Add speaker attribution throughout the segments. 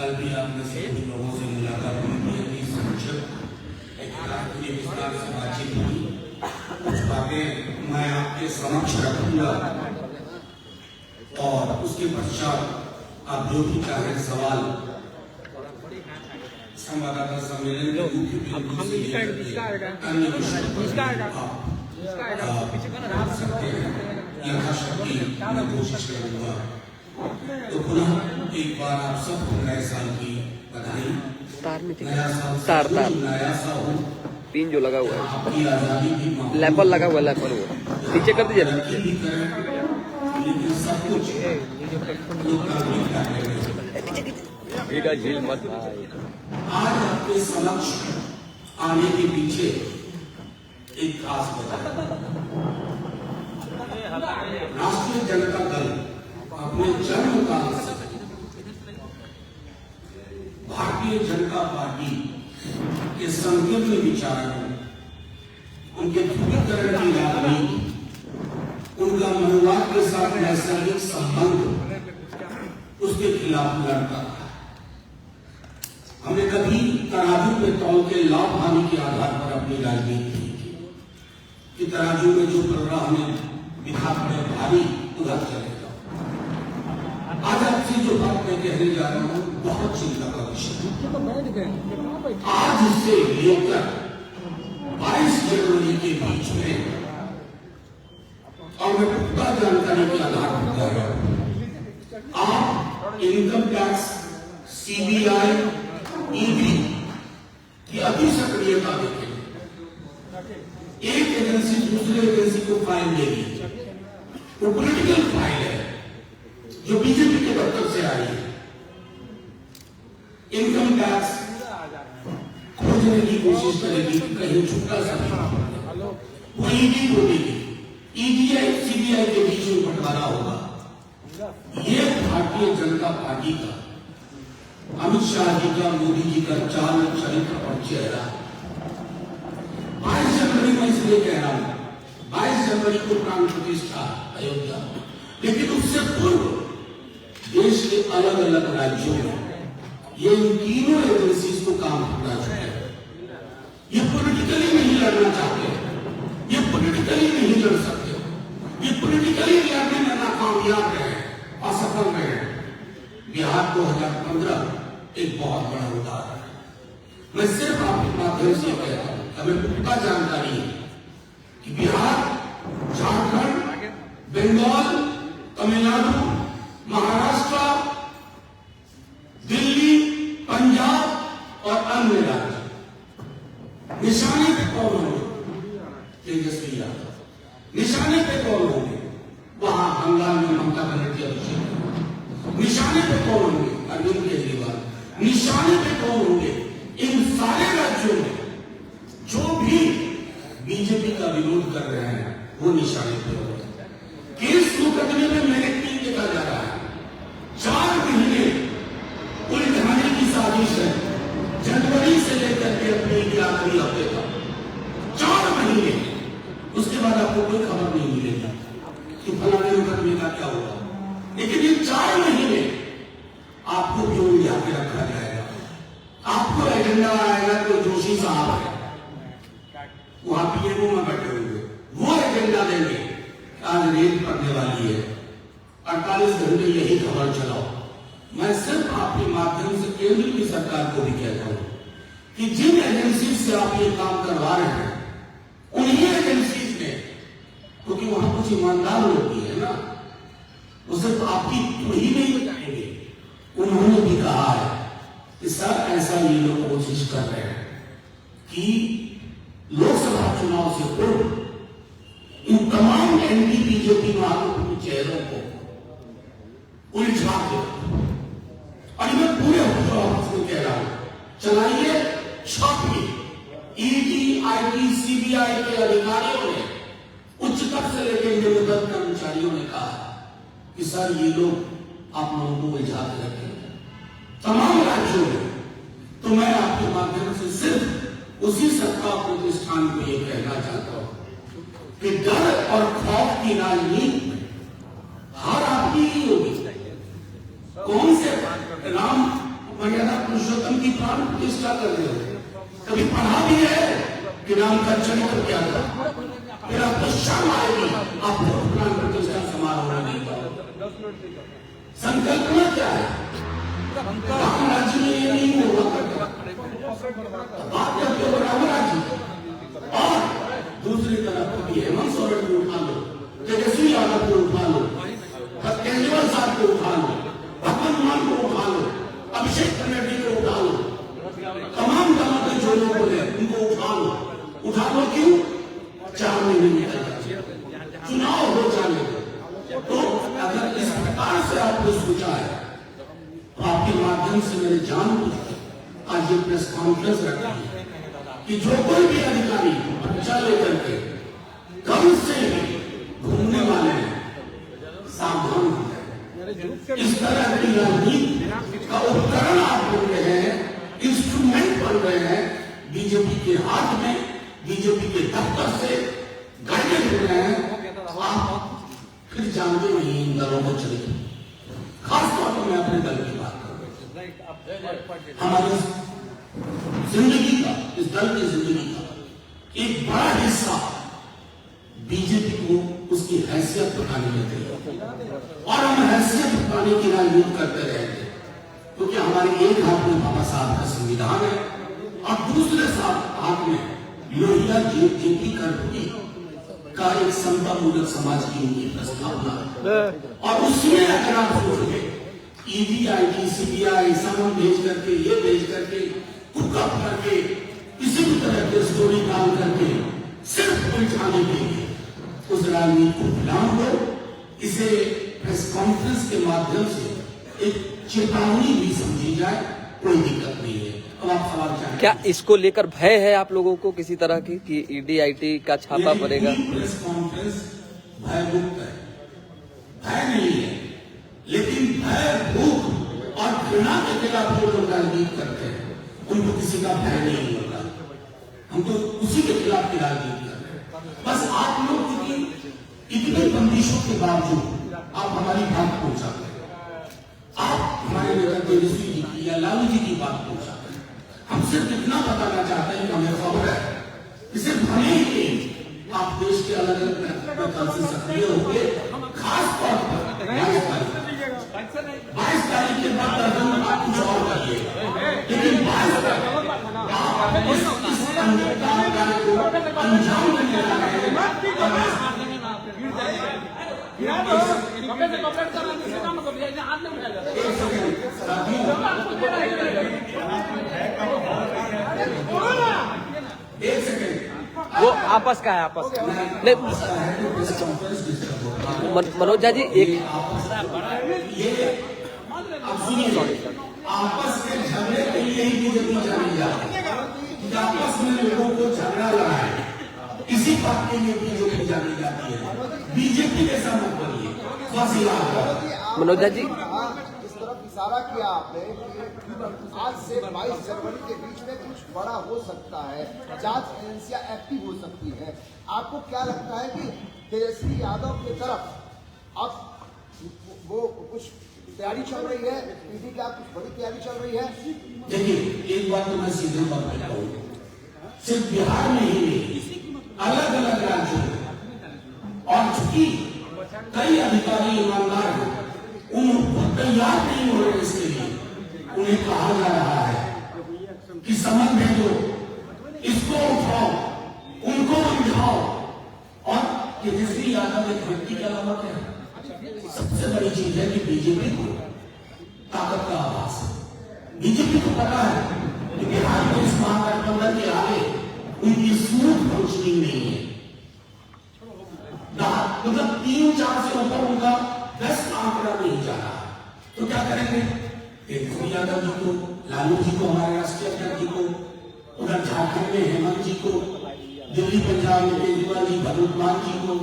Speaker 1: कल भी आपने सभी लोगों से मुलाकात की थी, संक्षिप्त विस्तार से बातचीत हुई। कुछ बातें मैं आपके समक्ष रखूंगा और उसके पश्चात आप जो भी चाहे सवाल संवाददाता सम्मेलन के मुख्य बिंदु से अन्य यथाशक्ति मैं कोशिश करूंगा। तो पुनः एक बार आप सबको नए साल की बधाई। नया साल नया सा हो,
Speaker 2: तीन जो लगा हुआ है,
Speaker 1: आपकी आजादी भी
Speaker 2: लेपल लगा हुआ है, लेपल वो नीचे कर दीजिए।
Speaker 1: लेकिन सब कुछ लोकतांत्रिक ढांचे में
Speaker 2: झील मत भाई।
Speaker 1: आज आपके समक्ष आने के पीछे एक खास वजह राष्ट्रीय जनता दल अपने जन्म काल से भारतीय जनता पार्टी के संकीर्ण विचारों, उनके ध्रुवीकरण की राजनीति, उनका मनोवाद के साथ नैसर्गिक संबंध, उसके खिलाफ लड़ता था। हमने कभी तराजू में तौल के लाभ हानि के आधार पर अपनी राजनीति की थी कि तराजू में जो प्रवाह हमें दिखा पड़े भारी उधर चलेगा। आज आपसे जो बात मैं कहने जा रहा हूं बहुत चिंता का विषय है। आज से लेकर 22 जनवरी के बीच में, और मैं पुख्ता जानकारी के आधार पर कह रहा हूं, आप इनकम टैक्स, सीबीआई, ईडी की अति सक्रियता देखें। एक एजेंसी दूसरे एजेंसी को फाइल देगी, वो पॉलिटिकल फाइल है जो बीजेपी के दफ्तर से आई है। इनकम टैक्स खोजने की कोशिश करेगी कि कहीं छुट्टा सा नहीं, वो ईडी को देगी, ईडीआई सीबीआई के बीच में बंटवारा होगा। ये भारतीय जनता पार्टी का, अमित शाह जी का, मोदी जी का चाल, चरित्र और चेहरा। 22 जनवरी में इसलिए कह रहा हूं, 22 जनवरी को प्राण प्रतिष्ठा अयोध्या, लेकिन उससे पूर्व देश के अलग अलग राज्यों में ये इन तीनों एजेंसीज को काम करना चाहिए। ये पॉलिटिकली नहीं लड़ना चाहते, ये पॉलिटिकली नहीं लड़ सकते, ये पॉलिटिकली लड़ने में नाकामयाब रहे, असफल रहे। बिहार 2015 एक बहुत बड़ा उदाहरण है। मैं सिर्फ आपके माध्यम से कहता हूं, हमें पुख्ता जानकारी है कि बिहार, झारखंड, बंगाल, तमिलनाडु, महाराष्ट्र, दिल्ली, पंजाब और अन्य राज्य निशाने पे कौन होंगे? तेजस्वी यादव। निशाने पे कौन होंगे? वहां बंगाल में ममता बनर्जी, अभिषेक। निशाने पे कौन होंगे? अरविंद केजरीवाल। निशाने पे कौन होंगे? इन सारे राज्यों में जो भी बीजेपी का विरोध कर रहे हैं वो निशाने पे होंगे। केस मुकदमे में मेरिट नहीं देखा जा रहा है। 4 महीने उलझाने की साजिश है, जनवरी से लेकर के अपने आखिरी हफ्ते तक 4 महीने। उसके बाद आपको कोई खबर नहीं मिलेगी कि फलाने मुकदमे का क्या होगा। लेकिन ये 4 महीने आपको क्यों उलझा के रखा जाएगा? आपको एजेंडा आएगा तो जोशी साहब है, वहां पीएमओ में बैठे हुए, वो एजेंडा देंगे। आज रेत पड़ने वाली है, 48 घंटे यही खबर चलाओ। मैं सिर्फ आपके माध्यम से केंद्र की सरकार को भी कहता हूं कि जिन एजेंसी से आप ये काम करवा रहे हैं, उन्हीं एजेंसीज ने, क्योंकि वहां कुछ ईमानदार लोग भी है ना, वो सिर्फ आपकी तो ही नहीं बताएंगे, उन्होंने भी कहा है कि सर ऐसा ये लोग कोशिश कर रहे हैं कि लोकसभा चुनाव से पूर्व इन तमाम एंटी बीजेपी महागठबंधन चेहरों को उलझा दे। और मैं पूरे ऑफिस में कह रहा हूं, चलाइए, छापिए। ईडी, आईटी, सीबीआई के अधिकारियों ने, उच्चतर से लेकर निम्नतम कर्मचारियों ने कहा कि सर ये लोग आप लोगों को उलझा के रखेंगे तमाम राज्यों में। तो मैं आपके माध्यम से सिर्फ उसी सत्ता प्रतिष्ठान को ये कहना चाहता हूं कि डर और खौफ की राजनीति में हार आपकी ही होगी। कौन से राम मर्यादा पुरुषोत्तम की प्राण प्रतिष्ठा कर रहे हो, कभी पढ़ा भी है कि राम का चरित्र क्या था? फिर आपको शर्म आएगी, आपको प्राण प्रतिष्ठा समारोह नहीं करो। संकल्पना क्या है? राम राज्य में ये नहीं होगा, बात करते हो राम राज्य। और दूसरी तरफ कभी हेमंत सोरेन को उठा लो, तेजस्वी यादव को उठा लो, केजरीवाल साहब को उठा लो, भगवंत मान को उठा लो, अभिषेक बनर्जी को उठा लो, तमाम दलों के जो लोग बोले उनको उठा लो क्यों? 4 महीने निकल जाए, चुनाव हो जाने। तो अगर इस प्रकार से आपने सोचा है तो आपके माध्यम से मेरे जान को आज ये प्रेस कॉन्फ्रेंस रखी है कि जो कोई भी अधिकारी बच्चा लेकर के कम से घूमने वाले हैं, सावधान हो जाए। इस तरह की राजनीति का उपकरण आप बन रहे हैं, इंस्ट्रूमेंट बन रहे हैं, बीजेपी के हाथ में, बीजेपी के दफ्तर से गाइडेड हो रहे हैं। आप फिर जानते नहीं इन दलों को चलेगी। खासतौर पर मैं अपने दल की बात करूं, हमारी जिंदगी का, इस दल की जिंदगी का एक बड़ा हिस्सा बीजेपी को उसकी हैसियत बताने में गई और हम हैसियत बताने की राजनीति करते रहेंगे, क्योंकि हमारे एक हाथ में बाबा साहब का संविधान है और दूसरे हाथ में लोहिया जेपी कर्पूरी का एक समता मूलक समाज की उनकी प्रस्तावना है। और उसमें अगर आप सोचोगे ईडी, आईटी, सीबीआई समन भेज करके, ये भेज करके, कुकअप करके, किसी भी तरह के स्टोरी डाल करके सिर्फ उलझाने के लिए उस राजनीति को विराम दो। इसे प्रेस कॉन्फ्रेंस के माध्यम से एक चेतावनी भी समझी जाए, कोई दिक्कत नहीं है। अब आप सवाल चाहें
Speaker 2: क्या इसको लेकर भय है आप लोगों को किसी तरह की कि ईडी, आईटी का छापा पड़ेगा?
Speaker 1: प्रेस कॉन्फ्रेंस भय मुक्त है, भय नहीं है, लेकिन भय, भूख और घृणा के खिलाफ जो लोग राजनीति करते हैं उनको किसी का भय नहीं होगा। हम तो उसी के खिलाफ की राजनीति करते हैं। बस आप लोग की इतनी बंदिशों के बावजूद आप हमारी बात पहुंचाते हैं, आप हमारे नेता तेजस्वी जी की या लालू जी की बात पहुंचाते हैं। हम सिर्फ इतना बताना चाहते हैं कि हमें खबर है कि सिर्फ हमें ही आप देश के अलग अलग से सक्रिय होंगे। खास तौर पर 22 तारीख के बाद आप कुछ और करिए, लेकिन 22 तक आप इस कार्य को अंजाम देने जा रहे हैं। एक सेकंड,
Speaker 2: वो आपस का है, आपस का नहीं। मनोज जी एक
Speaker 1: ये अब सुनिए, आपस के झगड़े के लिए ही बीजेपी जानी जाती है, आपस में लोगों को झगड़ा लगा है, इसी बात के लिए बीजेपी जानी जाती है। बीजेपी जैसा मत बनिए, बस याद।
Speaker 2: मनोज जी
Speaker 3: इस तरफ इशारा किया आपने कि आज से 22 जनवरी के बीच में कुछ बड़ा हो सकता है, जांच एजेंसियां एक्टिव हो सकती है। आपको क्या लगता है कि तेजस्वी यादव की तरफ अब वो कुछ तैयारी चल रही है, ईडी का कुछ बड़ी तैयारी चल रही है?
Speaker 1: देखिए, एक बात तो मैं सीधे तौर पर कहूँ, सिर्फ बिहार में ही नहीं, अलग अलग राज्यों में, और चूंकि कई अधिकारी ईमानदार हैं, उनको तैयार नहीं हो रहे इसके लिए, उन्हें कहा जा रहा है कि समझ भेजो, इसको उठाओ, उनको उठाओ। और तेजस्वी यादव एक व्यक्ति के अलावा क्या है? सबसे बड़ी चीज है कि बीजेपी को ताकत का आभास है। बीजेपी को पता है कि बिहार में इस महागठबंधन के आगे उनकी स्मूथ फंक्शनिंग नहीं है, मतलब 3-4 से ऊपर उनका 10 आंकड़ा नहीं जा रहा। तो क्या करेंगे? तेजस्वी यादव जी को, लालू जी को, हमारे राष्ट्रीय अध्यक्ष जी को, उधर झारखंड में हेमंत जी को, दिल्ली पंजाब में केजरीवाल जी, भगवंत मान जी को,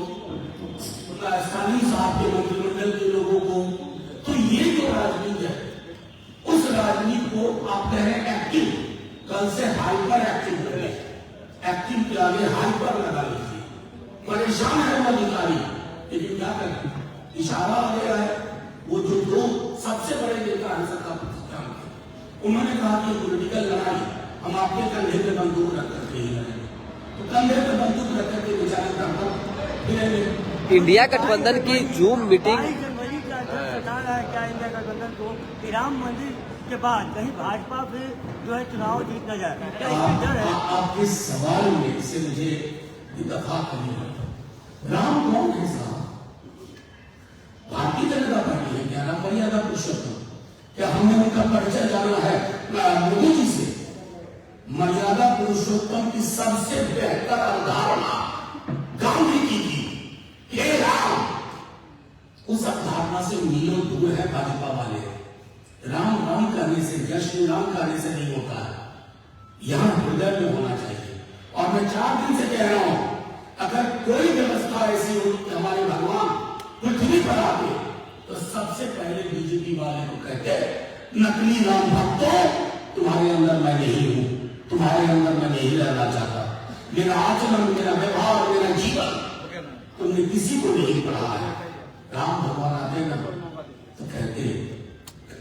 Speaker 1: स्थानीय साहब के मंत्रिमंडल के लोगों को। तो ये जो राजनीति है, उस राजनीति को आप कह रहे हैं एक्टिव, कल से हाइपर एक्टिव हो गए। एक्टिव के आगे हाइपर लगा लीजिए। परेशान है वो अधिकारी, लेकिन क्या करें, इशारा आ गया है। वो जो दो सबसे बड़े नेता हैं सत्ता प्रतिष्ठान के, उन्होंने कहा कि पॉलिटिकल लड़ाई हम आपके कंधे पे बंदूक रख करके ही लड़ेंगे, तो कंधे पे बंदूक रख करके बेचारे फिरेंगे।
Speaker 2: इंडिया गठबंधन की जूम मीटिंग
Speaker 4: 22 जनवरी का जब सरकार है क्या इंडिया गठबंधन को कि राम मंदिर के बाद कहीं भाजपा फिर जो है चुनाव जीत न जाए, क्या इसकी डर है?
Speaker 1: आपके सवाल में से मुझे इत्तेफाक नहीं है। राम कौन है साहब? भारतीय जनता पार्टी है क्या? राम मर्यादा पुरुषोत्तम? क्या हमने उनका परिचय जाना है मोदी जी से? मर्यादा पुरुषोत्तम की सबसे बेहतर अवधारणा गांधी जी की हे राम, उस अवधारणा से मीलों दूर है भाजपा वाले। राम राम करने से, जय श्री राम करने से नहीं होता है, यहां हृदय में होना चाहिए। और मैं 4 दिन से कह रहा हूं, अगर कोई व्यवस्था ऐसी हो कि हमारे भगवान पृथ्वी पर आते तो सबसे पहले बीजेपी वाले को कहते नकली राम भक्तों, तुम्हारे अंदर मैं नहीं हूं, तुम्हारे अंदर मैं नहीं रहना चाहता। मेरा आचरण, मेरा व्यवहार, मेरा जीवन तुमने किसी को नहीं पढ़ा है। राम भगवान आते ना तो कहते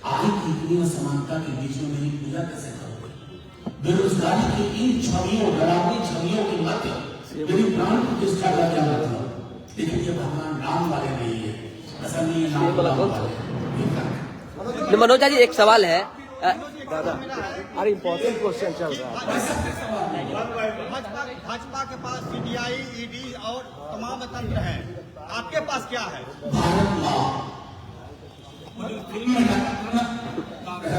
Speaker 1: आदि की इतनी असमानता के बीच में मेरी पूजा कैसे करोगे? बेरोजगारी की इन छवियों, डरावनी छवियों के मध्य मेरी प्राण प्रतिष्ठा का क्या मतलब? लेकिन ये भगवान राम वाले नहीं है, ऐसा नहीं है। राम वाले
Speaker 2: मनोज जी एक सवाल है,
Speaker 5: अरे इम्पोर्टेंट क्वेश्चन चल रहा है।
Speaker 6: भाजपा के पास सीबीआई, ईडी और तमाम तंत्र है, आपके पास क्या है?
Speaker 1: भारत माँ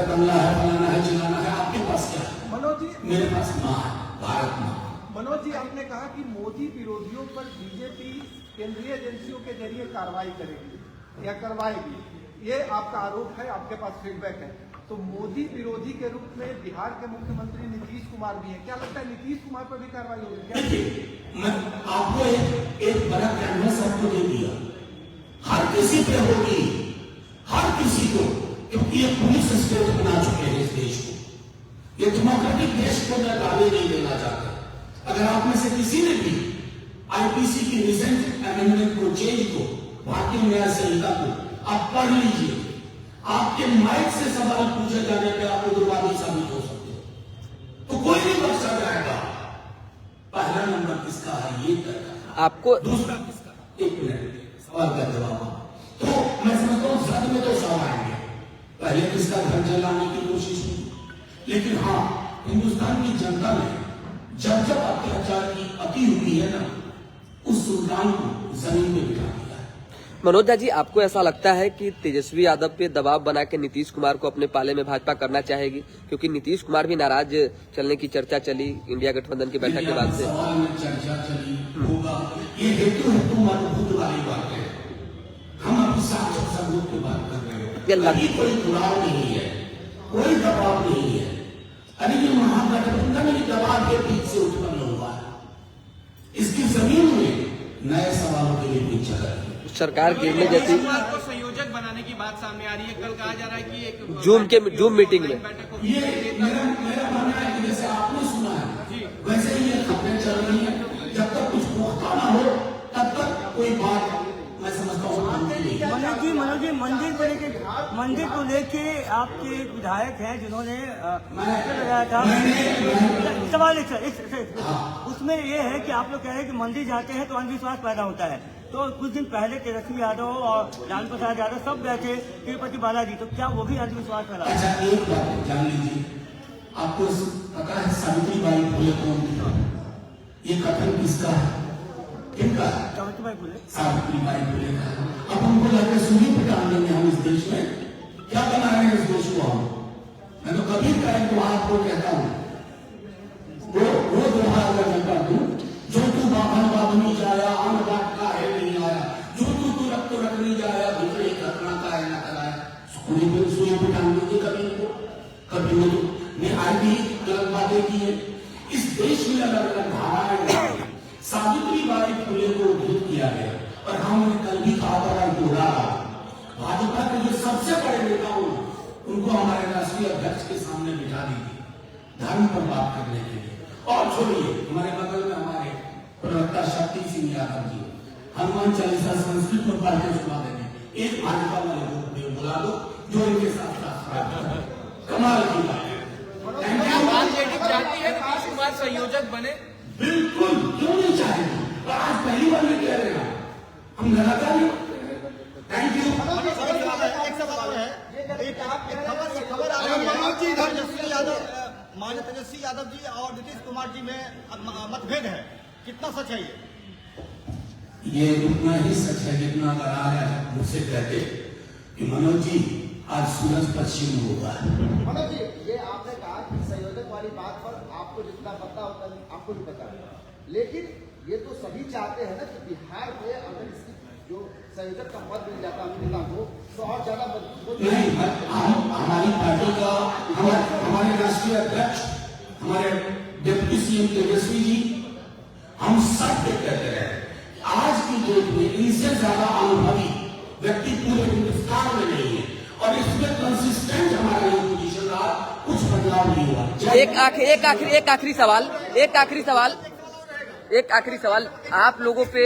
Speaker 1: बंगला है, बनाना है, चलाना है, आपके पास क्या है?
Speaker 5: मनोज जी,
Speaker 1: मेरे पास माँ है, भारत माँ।
Speaker 5: मनोज जी आपने कहा कि मोदी विरोधियों पर बीजेपी केंद्रीय एजेंसियों के जरिए कार्रवाई करेगी या करवाएगी, ये आपका आरोप है, आपके पास फीडबैक है। तो मोदी विरोधी के रूप में बिहार के मुख्यमंत्री नीतीश कुमार भी हैं, क्या लगता है नीतीश कुमार पर भी कार्रवाई होगी क्या?
Speaker 1: मैं आपको एक बड़ा कैनवस आपको दे दिया, हर किसी पे होगी, हर किसी को, क्योंकि ये पुलिस स्टेट बना चुके हैं इस देश को। ये डेमोक्रेटिक देश को मैं गाली नहीं देना चाहता। अगर आप में से किसी ने भी आईपीसी की रिसेंट अमेंडमेंट को, चेंज को, भारतीय न्याय संहिता को आप पढ़ लीजिए, आपके माइक से सवाल पूछे जाने पे आप उग्रवादी साबित हो सकते हो, तो कोई नहीं बख्शा जाएगा। पहला नंबर किसका है ये करना,
Speaker 2: आपको
Speaker 1: दूसरा किसका? 1 मिनट सवाल का जवाब। तो मैं समझता हूँ सद में तो सब आएंगे, पहले किसका घर जलाने की कोशिश की, लेकिन हाँ हिंदुस्तान की जनता ने जब जब अत्याचार की अति हुई है ना, उस सुल्तान को जमीन पे बिठा दिया।
Speaker 2: मनोज जी आपको ऐसा लगता है कि तेजस्वी यादव पे दबाव बना के नीतीश कुमार को अपने पाले में भाजपा करना चाहेगी, क्योंकि नीतीश कुमार भी नाराज चलने की चर्चा चली इंडिया गठबंधन की बैठक के बाद से?
Speaker 1: सवाल में चर्चा चली होगा, ये हेतु मतभूत वाली बात है। हम अभी साक्षात सबूत की बात कर रहे हैं, अभी कोई जुड़ाव नहीं है, कोई दबाव नहीं है। अरे ये महागठबंधन ही दबाव के बीच से उत्पन्न हुआ है, इसकी जमीन में नए सवालों के लिए बीच चल रही है।
Speaker 2: सरकार गिरने जैसी
Speaker 6: को संयोजक बनाने की बात सामने आ रही है। कल कहा जा रहा है कि एक
Speaker 2: जूम मीटिंग में
Speaker 1: ये मेरा मानना है कि जैसे आपने सुना है वैसे ही ये खबरें चल रही हैं। जब तक कुछ पुख्ता ना हो तब तक कोई बात मैं समझता हूँ
Speaker 4: मनोज जी मंदिर को लेके आपके विधायक हैं जिन्होंने लगाया था सवाल उसमें ये है कि आप लोग कह रहे हैं कि मंदिर जाते हैं तो अंधविश्वास पैदा होता है। तो कुछ दिन पहले तेजस्वी यादव और लालू प्रसाद यादव सब गए थे तिरुपति बालाजी, तो क्या वो भी अंधविश्वास फैला?
Speaker 1: अच्छा एक बात जान लीजिए, आपको पता है सावित्रीबाई फुले कौन थी? ये कथन किसका है, किनका है?
Speaker 4: सावित्रीबाई फुले
Speaker 1: का। अब उनको लगे सूर्य पे डाल देंगे हम इस देश में, क्या बना रहे हैं इस देश को हम? मैं तो कभी करें तो आपको कहता हूँ वो दोहा अगर मैं कर दूं, जो तू बाभन बाबनी जाया आन बात का है नहीं आया, जो तू रख तो रख नहीं जाया भीतरी घटना का है ना कराया। सूर्य पे डाल देंगे कभी इनको, कभी वो ने आज भी गलत बातें की है। इस देश में अलग अलग धाराएं हैं। सावित्रीबाई फुले को उद्धृत किया गया और हमने कल भी कहा था भाजपा के जो सबसे बड़े नेता उनको हमारे राष्ट्रीय अध्यक्ष के सामने बिठा दीजिए धर्म पर बात करने के लिए। और छोड़िए, हमारे बगल में हमारे प्रवक्ता शक्ति सिंह यादव जी हनुमान चालीसा संस्कृत में पढ़ के सुना देंगे। एक भाजपा वाले को बुला दो जो इनके साथ कमाल की बात है।
Speaker 7: बने?
Speaker 1: बिल्कुल, क्यों नहीं चाहेंगे? और आज पहली बार ये कह रहे हैं हम लगातार नहीं करते हैं। Thank you.
Speaker 6: एक सवाल है, एक खबर आ रही है, माननीय तेजस्वी यादव जी और नीतीश कुमार जी में मतभेद है, कितना सच है
Speaker 1: ये उतना ही सच है जितना अगर आज मुझसे कहते कि मनोज जी आज सूरज पश्चिम होगा।
Speaker 3: मनोज जी, ये आपने कहा कि संयोजक वाली बात पर आपको जितना पता होता है आपको भी पता है, लेकिन ये तो सभी चाहते हैं ना कि बिहार में अगर इसकी जो संयोजक का पद मिल जाता है नेता को तो और ज्यादा मजबूत
Speaker 1: नहीं, हमारी पार्टी का हमारे राष्ट्रीय अध्यक्ष, हमारे डिप्टी सीएम तेजस्वी जी, हम सब कहते हैं आज की डेट में इनसे ज्यादा अनुभवी व्यक्ति पूरे हिंदुस्तान में नहीं है और इसमें कंसिस्टेंट हमारा ये पोजीशन रहा, कुछ बदलाव नहीं हुआ।
Speaker 2: एक आखिरी सवाल आप लोगों पे